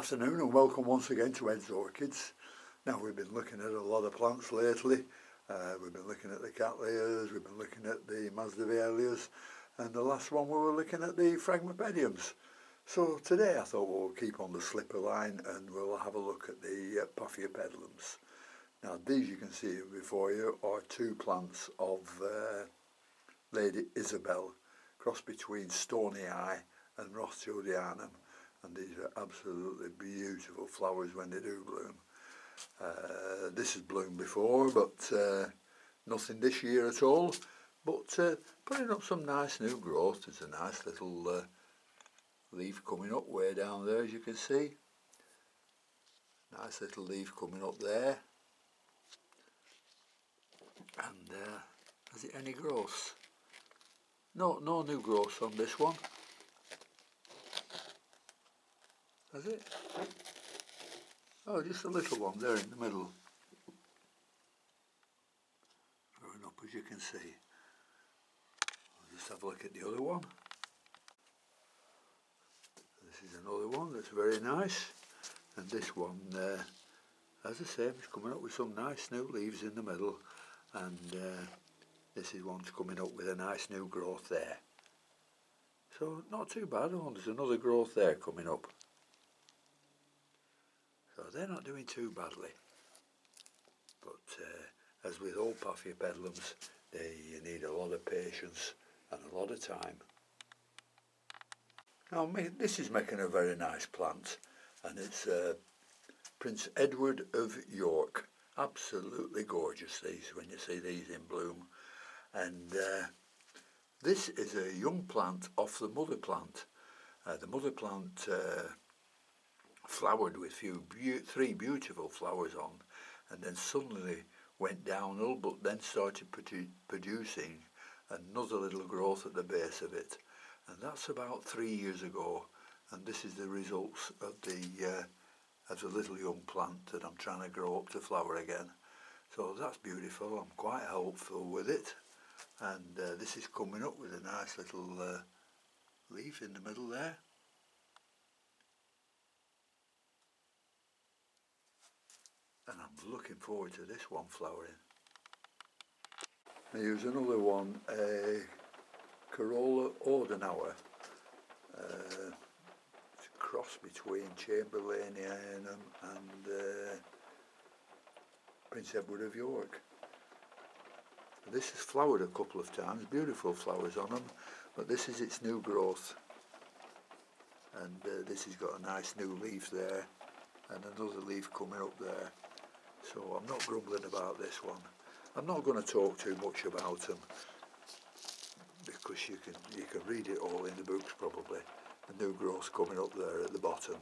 afternoon and welcome once again to Ed's Orchids. Now we've been looking at a lot of plants lately. We've been looking at the cattleyas, we've been looking at the masdevallias, and the last one we were looking at the Paphiopedilums. So today I thought we'll keep on the slipper line and we'll have a look at the Paphiopedilums. Now these you can see before you are two plants of Lady Isabel, cross between Stony Eye and Rothschildianum. And these are absolutely beautiful flowers when they do bloom. This has bloomed before, but nothing this year at all. But putting up some nice new growth. There's a nice little leaf coming up way down there, as you can see. Nice little leaf coming up there. And has it any growth? No new growth on this one. Has it? Oh, just a little one there in the middle. Growing up, as you can see. I'll just have a look at the other one. This is another one that's very nice. And this one, as I say, is coming up with some nice new leaves in the middle. And this is one's coming up with a nice new growth there. So not too bad. Oh, there's another growth there coming up. So they're not doing too badly, but as with all Paphiopedilums, they need a lot of patience and a lot of time. Now this is making a very nice plant, and it's Prince Edward of York. Absolutely gorgeous these when you see these in bloom, and this is a young plant off the mother plant. The mother plant flowered with three beautiful flowers on, and then suddenly went downhill, but then started producing another little growth at the base of it, and that's about 3 years ago. And this is the results of the little young plant that I'm trying to grow up to flower again. So that's beautiful. I'm quite hopeful with it, and this is coming up with a nice little leaf in the middle there. And I'm looking forward to this one flowering. Now here's another one, a Corolla Ordinauer. It's a cross between Chamberlainianum and Prince Edward of York. This has flowered a couple of times, beautiful flowers on them, but this is its new growth. And this has got a nice new leaf there, and another leaf coming up there. So I'm not grumbling about this one. I'm not going to talk too much about them because you can read it all in the books probably. The new growth coming up there at the bottom.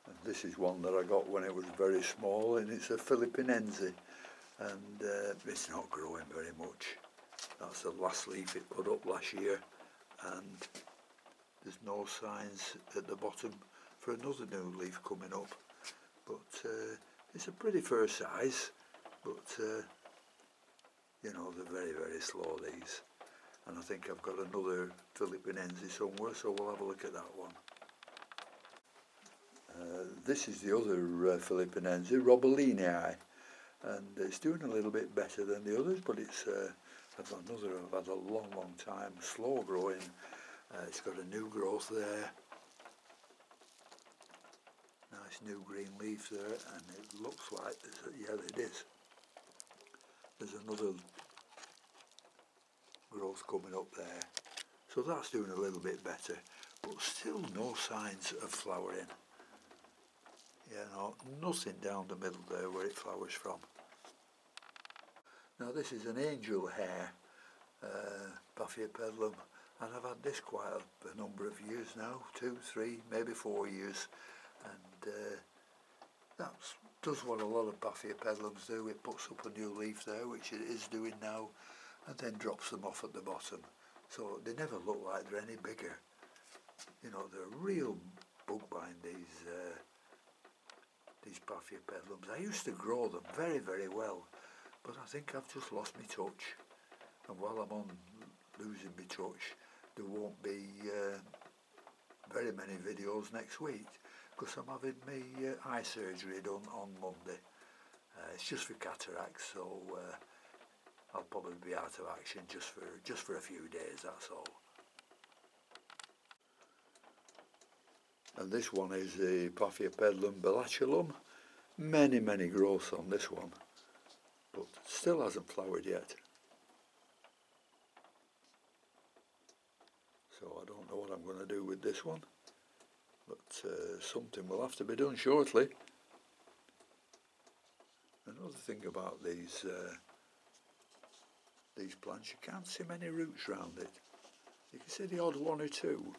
And this is one that I got when it was very small, and it's a Philippinense, and it's not growing very much. That's the last leaf it put up last year, and there's no signs at the bottom for another new leaf coming up. But it's a pretty fair size, but you know, they're very, very slow, these. And I think I've got another Philippinense somewhere, so we'll have a look at that one. This is the other Philippinense, Robellinii, and it's doing a little bit better than the others, but it's I've had a long time, slow growing. It's got a new growth there. Nice new green leaf there, and it looks like, yeah, it is. There's another growth coming up there. So that's doing a little bit better, but still no signs of flowering. You know, nothing down the middle there where it flowers from. Now this is an angel hair Paphiopedilum, and I've had this quite a number of years now, 2, 3, maybe 4 years. And that does what a lot of Paphiopedilums do. It puts up a new leaf there, which it is doing now, and then drops them off at the bottom. So they never look like they're any bigger. You know, they're real bug-bind, these Paphiopedilums. I used to grow them very, very well, but I think I've just lost my touch. And while I'm on losing my touch, there won't be very many videos next week because I'm having my eye surgery done on Monday. It's just for cataracts, so I'll probably be out of action just for a few days, that's all. And this one is the Paphiopedilum August. Many growths on this one, but still hasn't flowered yet. So I don't know what I'm going to do with this one, but something will have to be done shortly. Another thing about these plants, you can't see many roots around it. You can see the odd one or two,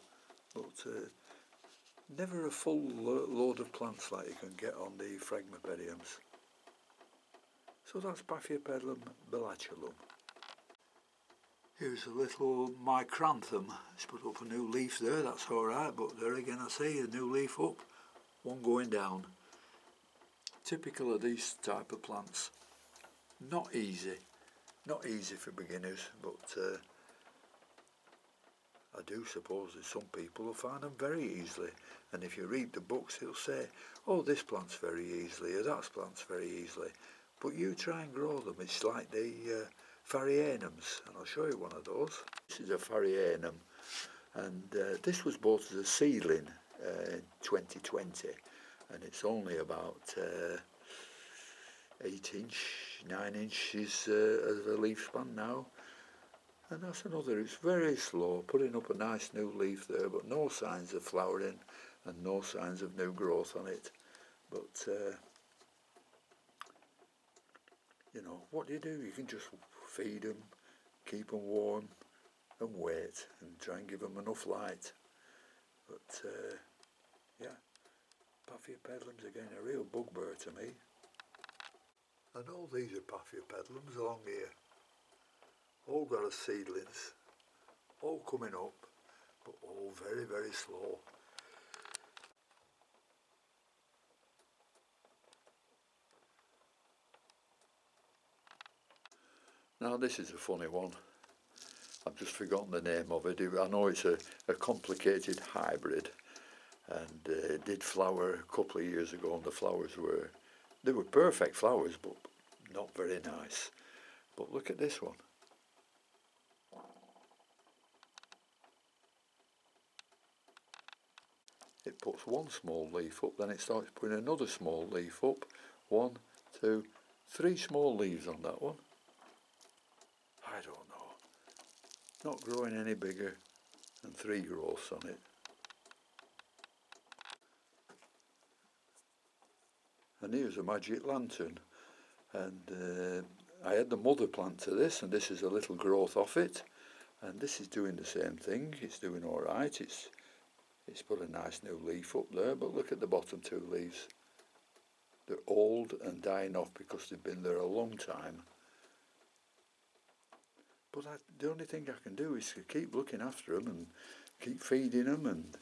but never a full load of plants like you can get on the Paphiopedilums. So that's Paphiopedilum August. Here's a little micranthum. It's put up a new leaf there, that's alright, but there again I see a new leaf up, one going down. Typical of these type of plants. Not easy for beginners, but I do suppose that some people will find them very easily, and if you read the books they'll say, oh, this plant's very easily, or that plant's very easily, but you try and grow them. It's like the varieties, and I'll show you one of those. This is a varieties, and this was bought as a seedling in 2020, and it's only about 9 inches of a leaf span now. And that's another, it's very slow, putting up a nice new leaf there, but no signs of flowering and no signs of new growth on it. But, you know, what do? You can just feed them, keep them warm and wait and try and give them enough light. But, yeah, Paphiopedilums again, a real bugbear to me. And all these are Paphiopedilums along here. All got as seedlings, all coming up, but all very slow. Now this is a funny one. I've just forgotten the name of it. I know it's a complicated hybrid, and it did flower a couple of years ago, and the flowers were perfect flowers, but not very nice. But look at this one. It puts one small leaf up, then it starts putting another small leaf up. 1, 2, 3 small leaves on that one. I don't know. Not growing any bigger than 3 growths on it. And here's a magic lantern. And I had the mother plant to this, and this is a little growth off it. And this is doing the same thing. It's doing all right. It's put a nice new leaf up there, but look at the bottom 2 leaves. They're old and dying off because they've been there a long time. But the only thing I can do is to keep looking after them and keep feeding them and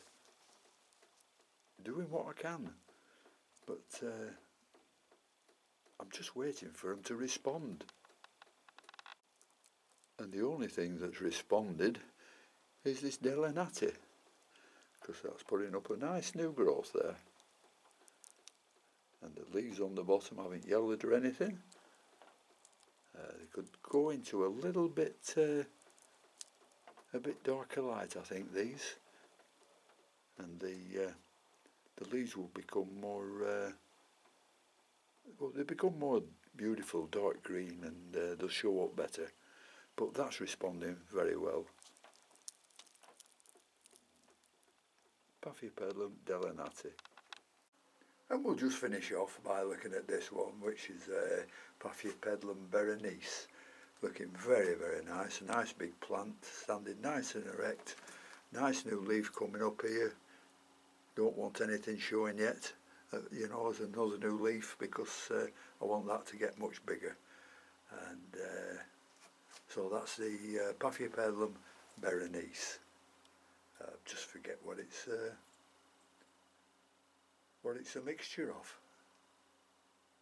doing what I can. But I'm just waiting for them to respond. And the only thing that's responded is this Delenati, because that's putting up a nice new growth there. And the leaves on the bottom haven't yellowed or anything. They could go into a little bit, a bit darker light, I think, these. And the leaves will become more, well, they become more beautiful, dark green, and they'll show up better. But that's responding very well. Paphiopedilum Delenati. And we'll just finish off by looking at this one, which is Paphiopedilum Berenice. Looking very nice. A nice big plant, standing nice and erect. Nice new leaf coming up here. Don't want anything showing yet, you know, as another new leaf, because I want that to get much bigger. And so that's the Paphiopedilum Berenice. Just forget what it's a mixture of.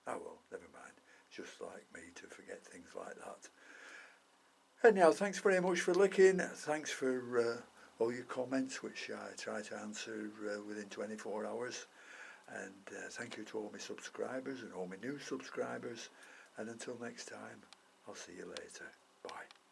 Oh well, never mind. Just like me to forget things like that. Anyhow, thanks very much for looking. Thanks for all your comments, which I try to answer within 24 hours. And thank you to all my subscribers and all my new subscribers. And until next time, I'll see you later. Bye.